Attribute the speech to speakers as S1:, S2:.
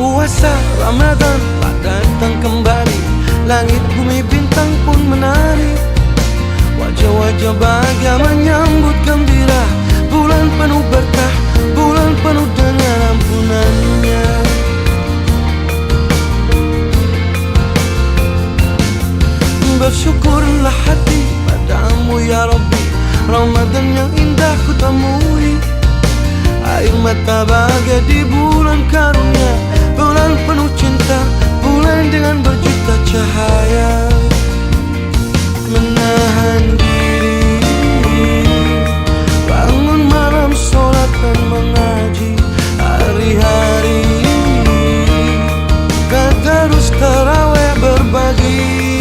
S1: Puasa Ramadan tak datang kembali, langit bumi bintang pun menari. Wajah-wajah bahagia menyambut gembira, bulan penuh berkah, bulan penuh dengan ampunannya. Bersyukurlah hati padamu ya Rabbi, Ramadan yang indah ku temui. Air mata bahagia di bulan karunia, bulan penuh cinta, bulan dengan berjuta cahaya. Menahan diri, bangun malam sholat dan mengaji. Hari-hari kan terus tarawih berbagi.